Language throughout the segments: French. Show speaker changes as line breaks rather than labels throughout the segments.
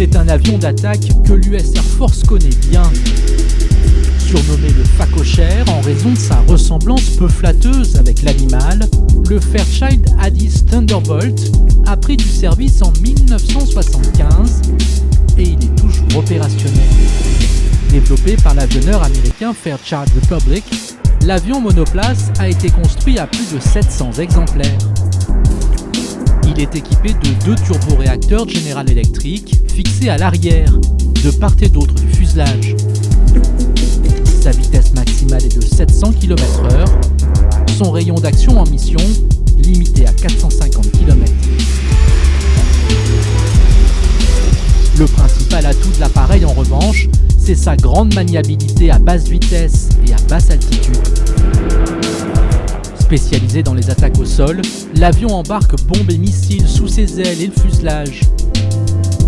C'est un avion d'attaque que l'US Air Force connaît bien. Surnommé le phacochère en raison de sa ressemblance peu flatteuse avec l'animal, le Fairchild Addis Thunderbolt a pris du service en 1975 et il est toujours opérationnel. Développé par l'avionneur américain Fairchild Republic, l'avion monoplace a été construit à plus de 700 exemplaires. Il est équipé de 2 turboréacteurs General Electric fixés à l'arrière, de part et d'autre du fuselage. Sa vitesse maximale est de 700 km/h, son rayon d'action en mission limité à 450 km. Le principal atout de l'appareil en revanche, c'est sa grande maniabilité à basse vitesse et à basse altitude. Spécialisé dans les attaques au sol, l'avion embarque bombes et missiles sous ses ailes et le fuselage.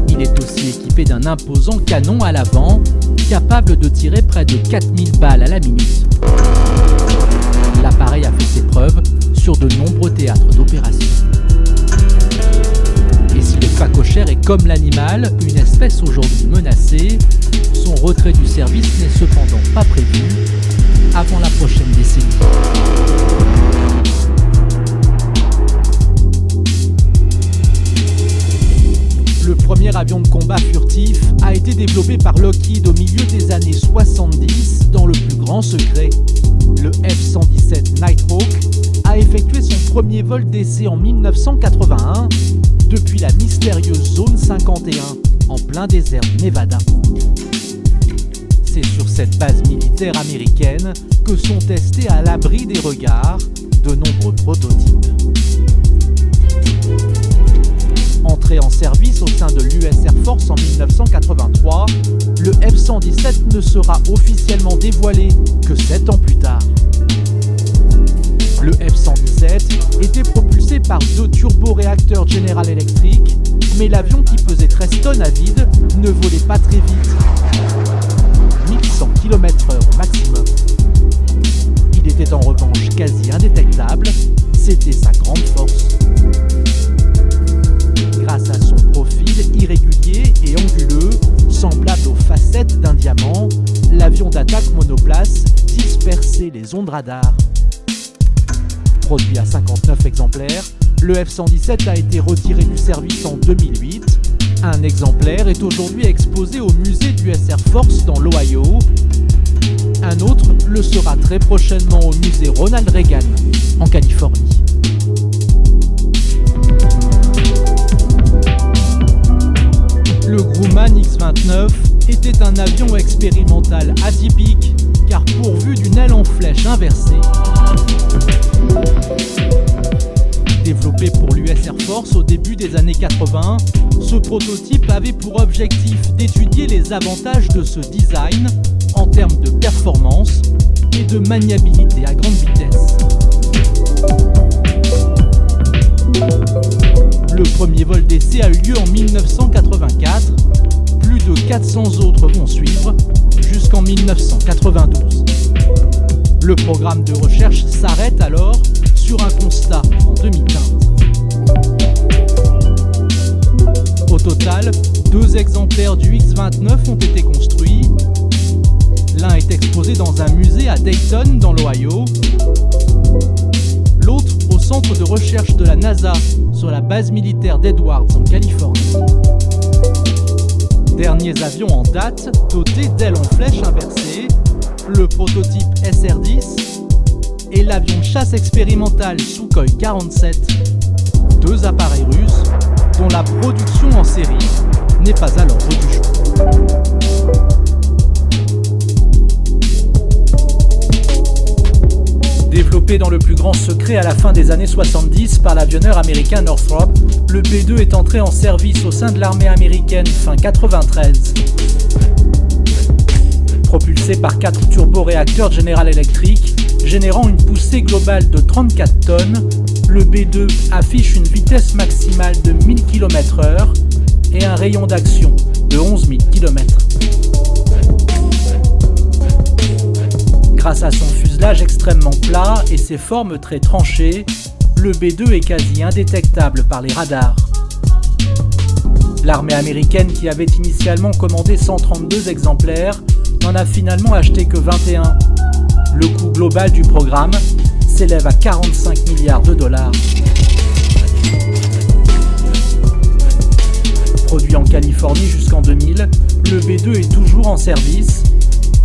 Il est aussi équipé d'un imposant canon à l'avant, capable de tirer près de 4000 balles à la minute. L'appareil a fait ses preuves sur de nombreux théâtres d'opération. Et si le phacochère est comme l'animal, une espèce aujourd'hui menacée, son retrait du service n'est cependant pas prévu avant la prochaine décennie. Le premier avion de combat furtif a été développé par Lockheed au milieu des années 70 dans le plus grand secret. Le F-117 Nighthawk a effectué son premier vol d'essai en 1981 depuis la mystérieuse zone 51 en plein désert du Nevada. C'est sur cette base militaire américaine que sont testés à l'abri des regards de nombreux prototypes. Entré en service au sein de l'US Air Force en 1983, le F-117 ne sera officiellement dévoilé que 7 ans plus tard. Le F-117 était propulsé par 2 turboréacteurs General Electric, mais l'avion qui pesait 13 tonnes à vide ne volait pas très vite. 1100 km/h au maximum. Il était en revanche quasi indétectable, c'était sa grande force. Grâce à son profil irrégulier et anguleux, semblable aux facettes d'un diamant, l'avion d'attaque monoplace dispersait les ondes radar. Produit à 59 exemplaires, le F-117 a été retiré du service en 2008. Un exemplaire est aujourd'hui exposé au musée du US Air Force dans l'Ohio. Un autre le sera très prochainement au musée Ronald Reagan en Californie. Le Grumman X-29 était un avion expérimental atypique car pourvu d'une aile en flèche inversée. Développé pour l'US Air Force au début des années 80, ce prototype avait pour objectif d'étudier les avantages de ce design en termes de performance et de maniabilité à grande vitesse. Le premier vol d'essai a eu lieu en 1984, plus de 400 autres vont suivre jusqu'en 1992. Le programme de recherche s'arrête alors sur un constat en demi-teinte. Au total, 2 exemplaires du X-29 ont été construits. L'un est exposé dans un musée à Dayton dans l'Ohio, l'autre au centre de recherche de la NASA sur la base militaire d'Edwards en Californie. Derniers avions en date dotés d'ailes en flèche inversées, le prototype SR-10 et l'avion de chasse expérimental Sukhoi 47, 2 appareils russes dont la production en série n'est pas à l'ordre du jour. Développé dans le plus grand secret à la fin des années 70 par l'avionneur américain Northrop, le B-2 est entré en service au sein de l'armée américaine fin 93. Propulsé par 4 turboréacteurs General Electric, générant une poussée globale de 34 tonnes, le B-2 affiche une vitesse maximale de 1000 km/h et un rayon d'action de 11 000 km. Grâce à son fuselage extrêmement plat et ses formes très tranchées, le B-2 est quasi indétectable par les radars.
L'armée américaine, qui avait initialement commandé 132 exemplaires, n'en a finalement acheté que 21. Le coût global du programme s'élève à 45 milliards de dollars. Produit en Californie jusqu'en 2000, le B2 est toujours en service.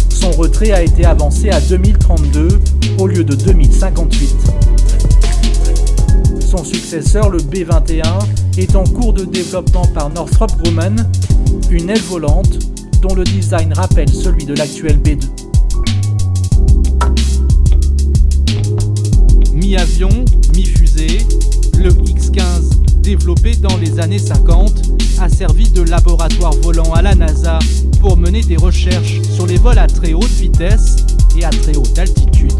Son retrait a été avancé à 2032 au lieu de 2058. Son successeur, le B21, est en cours de développement par Northrop Grumman, une aile volante dont le design rappelle celui de l'actuel B2.
Mi-avion, mi-fusée, le X-15, développé dans les années 50, a servi de laboratoire volant à la NASA pour mener des recherches sur les vols à très haute vitesse et à très haute altitude.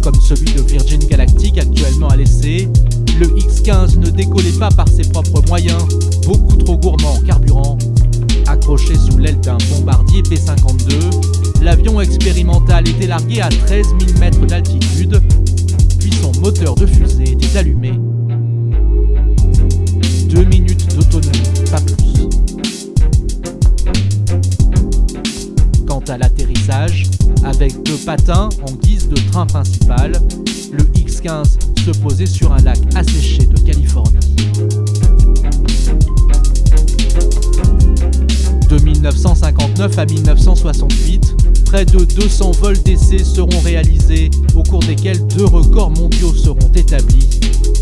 Comme celui de Virgin Galactic actuellement à l'essai, le X-15 ne décollait pas par ses propres moyens, beaucoup trop gourmand en carburant. Accroché sous l'aile d'un bombardier P-52, l'avion expérimental était largué à 13 000 mètres d'altitude, puis son moteur de fusée était allumé. 2 minutes d'autonomie, pas plus. Quant à l'atterrissage, avec 2 patins en guise de train principal, le X-15 se posait sur un lac asséché de Californie. De 1959 à 1968, près de 200 vols d'essai seront réalisés, au cours desquels 2 records mondiaux seront établis.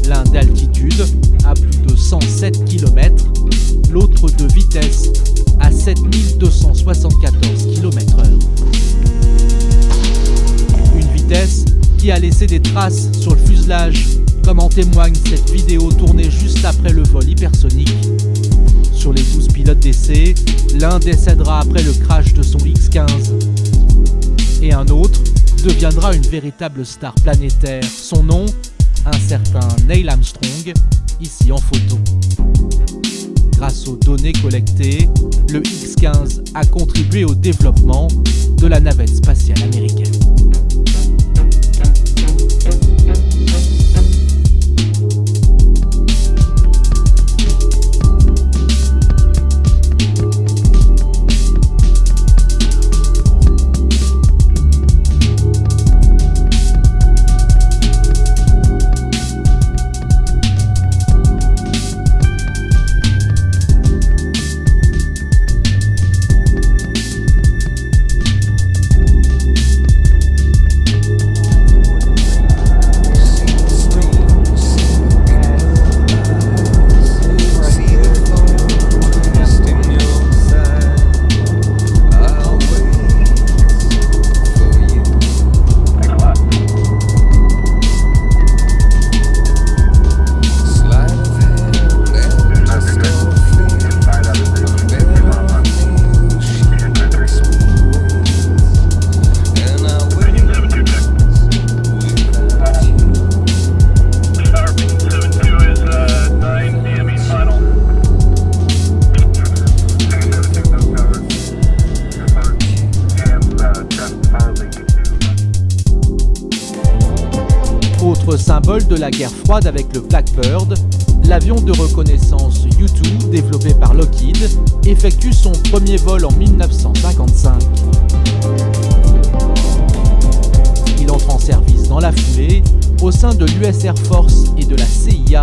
L'un d'altitude, à plus de 107 km, l'autre de vitesse, à 7274 km/h. Une vitesse qui a laissé des traces sur le fuselage, comme en témoigne cette vidéo tournée juste après le vol hypersonique. Sur les 12 pilotes d'essai, l'un décédera après le crash de son X-15 et un autre deviendra une véritable star planétaire. Son nom, un certain Neil Armstrong, ici en photo. Grâce aux données collectées, le X-15 a contribué au développement de la navette spatiale américaine. Symbole de la guerre froide avec le Blackbird, l'avion de reconnaissance U-2 développé par Lockheed effectue son premier vol en 1955. Il entre en service dans la foulée au sein de l'US Air Force et de la CIA,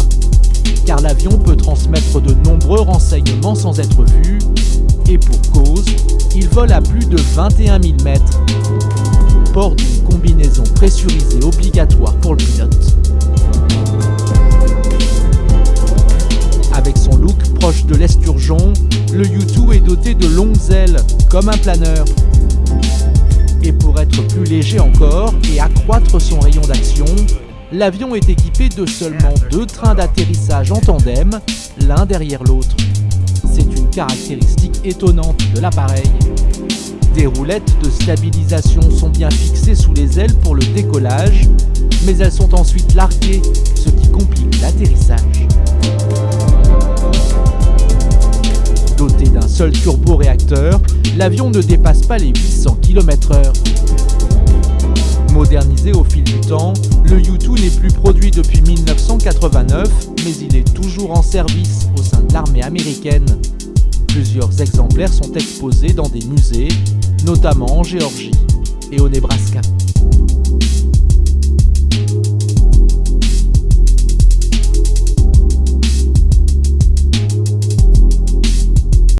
car l'avion peut transmettre de nombreux renseignements sans être vu, et pour cause, il vole à plus de 21 000 mètres. Port d'une combinaison pressurisée obligatoire pour le pilote. Avec son look proche de l'esturgeon, le U-2 est doté de longues ailes, comme un planeur. Et pour être plus léger encore et accroître son rayon d'action, l'avion est équipé de seulement 2 trains d'atterrissage en tandem, l'un derrière l'autre. C'est une caractéristique étonnante de l'appareil. Des roulettes de stabilisation sont bien fixées sous les ailes pour le décollage, mais elles sont ensuite larguées, ce qui complique l'atterrissage. Doté d'un seul turboréacteur, l'avion ne dépasse pas les 800 km/h. Modernisé au fil du temps, le U-2 n'est plus produit depuis 1989, mais il est toujours en service au sein de l'armée américaine. Plusieurs exemplaires sont exposés dans des musées, notamment en Géorgie et au Nebraska.